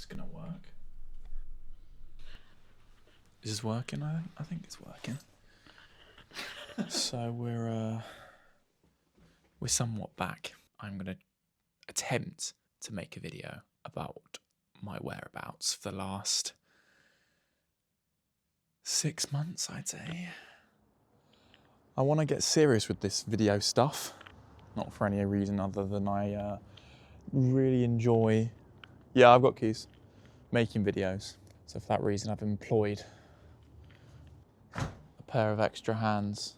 gonna work. Is this working? I think it's working. So we're somewhat back. I'm gonna attempt to make a video about my whereabouts for the last 6 months, I'd say. I want to get serious with this video stuff, not for any reason other than I really enjoy, yeah, I've got keys, making videos. So for that reason, I've employed a pair of extra hands.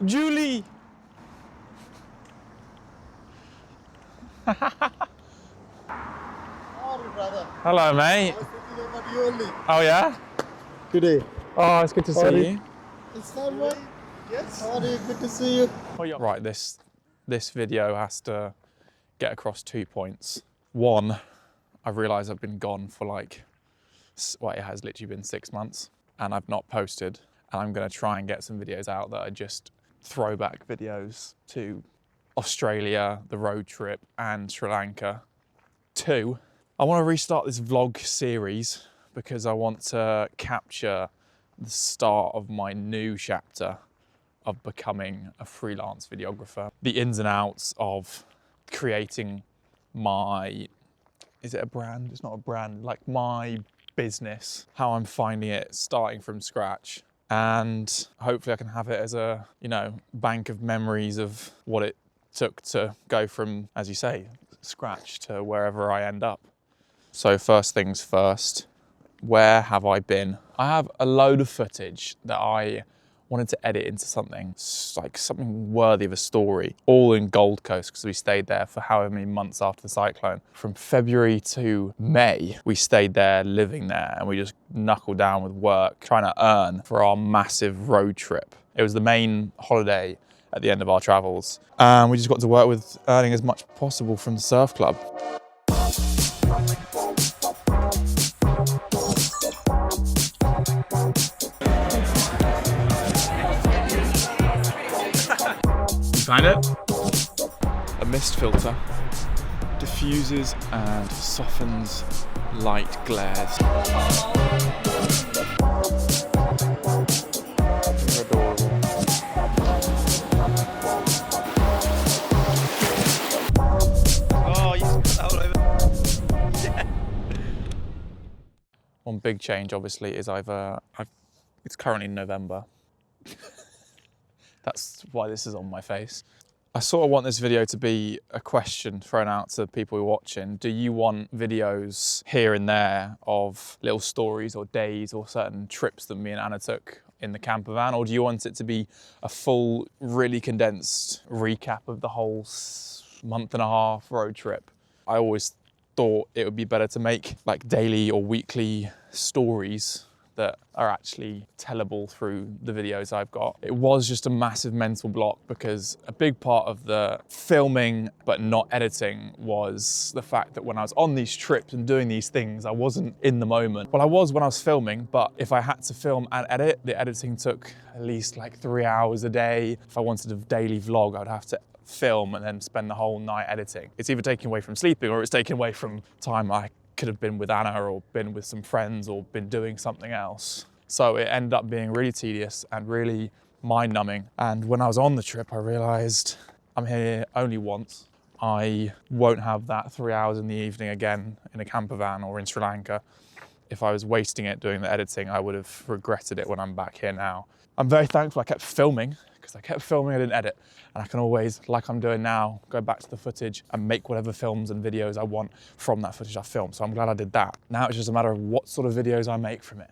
Julie! Hello, mate. I was thinking about you only. Oh, yeah? Today. Oh, it's good to see you. It's not right. Yes. Sorry, good to see you. Right, this video has to get across 2 points. One, I've realised I've been gone for like, well, it has literally been 6 months and I've not posted. And I'm going to try and get some videos out that are just throwback videos to Australia, the road trip, and Sri Lanka. Two, I want to restart this vlog series because I want to capture the start of my new chapter of becoming a freelance videographer. The ins and outs of creating my, is it a brand? It's not a brand, like my business, how I'm finding it starting from scratch. And hopefully I can have it as a, you know, bank of memories of what it took to go from, as you say, scratch to wherever I end up. So first things first, where have I been? I have a load of footage that I wanted to edit into something, like something worthy of a story, all in Gold Coast because we stayed there for however many months after the cyclone. From February to May, we stayed there, living there, and we just knuckled down with work, trying to earn for our massive road trip. It was the main holiday at the end of our travels. And we just got to work with earning as much possible from the surf club. Find it? A mist filter diffuses and softens light glares. They're adorable. Oh, you just got that all over. Yeah. One big change, obviously, is it's currently November. That's why this is on my face. I sort of want this video to be a question thrown out to people who are watching. Do you want videos here and there of little stories or days or certain trips that me and Anna took in the camper van? Or do you want it to be a full, really condensed recap of the whole month and a half road trip? I always thought it would be better to make like daily or weekly stories that are actually tellable through the videos I've got. It was just a massive mental block because a big part of the filming but not editing was the fact that when I was on these trips and doing these things, I wasn't in the moment. Well, I was when I was filming, but if I had to film and edit, the editing took at least like 3 hours a day. If I wanted a daily vlog, I'd have to film and then spend the whole night editing. It's either taken away from sleeping or it's taken away from time I could have been with Anna or been with some friends or been doing something else. So it ended up being really tedious and really mind-numbing. And when I was on the trip, I realized I'm here only once. I won't have that 3 hours in the evening again in a camper van or in Sri Lanka. If I was wasting it doing the editing, I would have regretted it when I'm back here now. I'm very thankful I kept filming because I kept filming, I didn't edit. And I can always, like I'm doing now, go back to the footage and make whatever films and videos I want from that footage I filmed. So I'm glad I did that. Now it's just a matter of what sort of videos I make from it.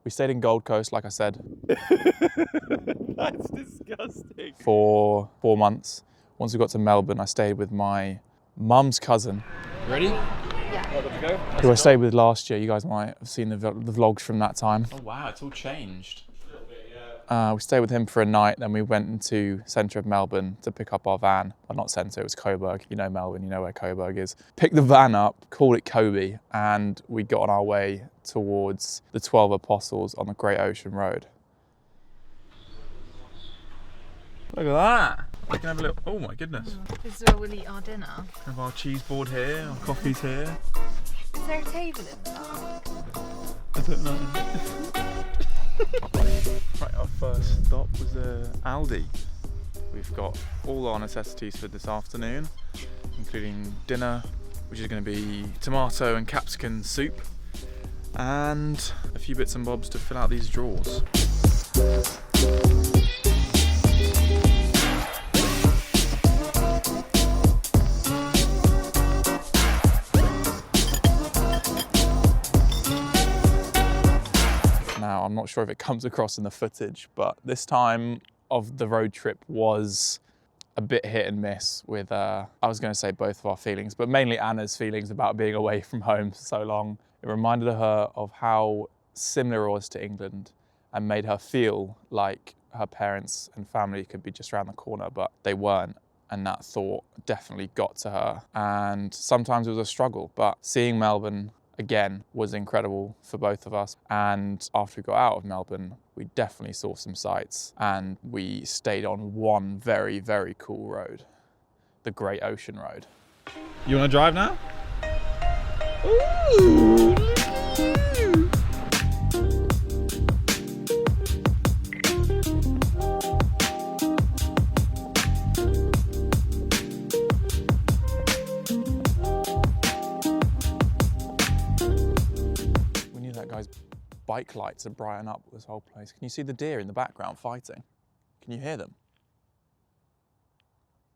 We stayed in Gold Coast, like I said. That's disgusting. For 4 months. Once we got to Melbourne, I stayed with my mum's cousin. Ready? Yeah. Let's go. Who I stayed with last year. You guys might have seen the vlogs from that time. Oh wow, it's all changed. We stayed with him for a night, then we went into centre of Melbourne to pick up our van. Well, not centre, it was Coburg. You know Melbourne, you know where Coburg is. Picked the van up, called it Kobe, and we got on our way towards the 12 Apostles on the Great Ocean Road. Look at that. We can have a little. Oh my goodness. This is where we'll eat our dinner. Have our cheese board here, our coffee's here. Is there a table in the back? I don't know. Right, our first stop was Aldi. We've got all our necessities for this afternoon, including dinner, which is going to be tomato and capsicum soup, and a few bits and bobs to fill out these drawers. Now, I'm not sure if it comes across in the footage, but this time of the road trip was a bit hit and miss with, I was going to say both of our feelings, but mainly Anna's feelings about being away from home for so long. It reminded her of how similar it was to England and made her feel like her parents and family could be just around the corner, but they weren't. And that thought definitely got to her. And sometimes it was a struggle, but seeing Melbourne again was incredible for both of us. And after we got out of Melbourne, we definitely saw some sights, and we stayed on one very, very cool road, the Great Ocean Road. You want to drive now? Ooh. Bike lights to brighten up this whole place. Can you see the deer in the background fighting? Can you hear them?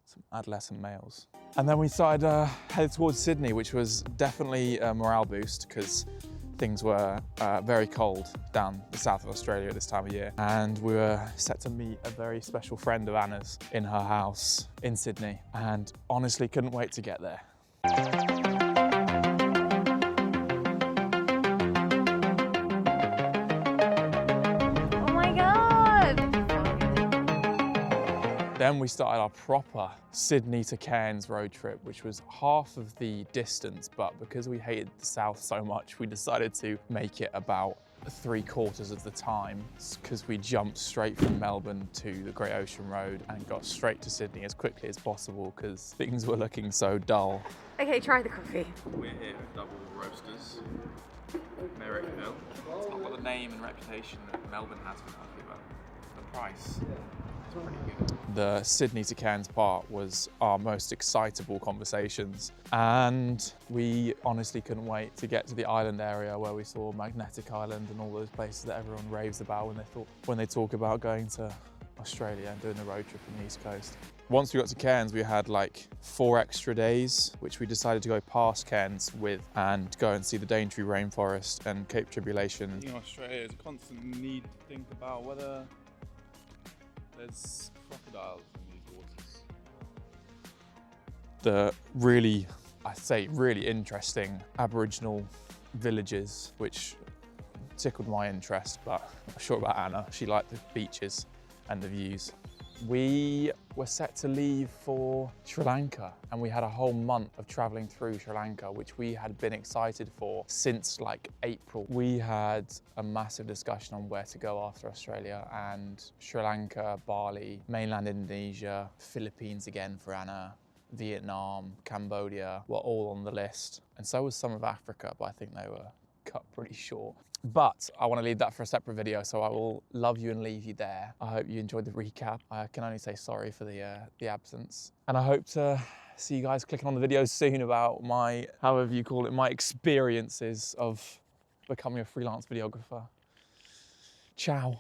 Some adolescent males. And then we started headed towards Sydney, which was definitely a morale boost because things were very cold down the south of Australia at this time of year. And we were set to meet a very special friend of Anna's in her house in Sydney, and honestly couldn't wait to get there. Then we started our proper Sydney to Cairns road trip, which was half of the distance, but because we hated the south so much, we decided to make it about 3/4 of the time, because we jumped straight from Melbourne to the Great Ocean Road and got straight to Sydney as quickly as possible because things were looking so dull. Okay, try the coffee. We're here with Double Roasters, Merrick Hill. It's not got the name and reputation that Melbourne has for coffee, but the price. The Sydney to Cairns part was our most excitable conversations, and we honestly couldn't wait to get to the island area where we saw Magnetic Island and all those places that everyone raves about when they talk about going to Australia and doing the road trip on the East Coast. Once we got to Cairns, we had like 4 extra days, which we decided to go past Cairns with and go and see the Daintree rainforest and Cape Tribulation. You know, Australia is a constant need to think about whether there's crocodiles in these waters. The really interesting Aboriginal villages, which tickled my interest, but I'm not sure about Anna. She liked the beaches and the views. We were set to leave for Sri Lanka, and we had a whole month of traveling through Sri Lanka, which we had been excited for since like April. We had a massive discussion on where to go after Australia, and Sri Lanka, Bali, mainland Indonesia, Philippines again for Anna, Vietnam, Cambodia were all on the list. And so was some of Africa, but I think they were cut pretty short. But I want to leave that for a separate video, so I will love you and leave you there. I hope you enjoyed the recap. I can only say sorry for the absence. And I hope to see you guys clicking on the videos soon about my, however you call it, my experiences of becoming a freelance videographer. Ciao.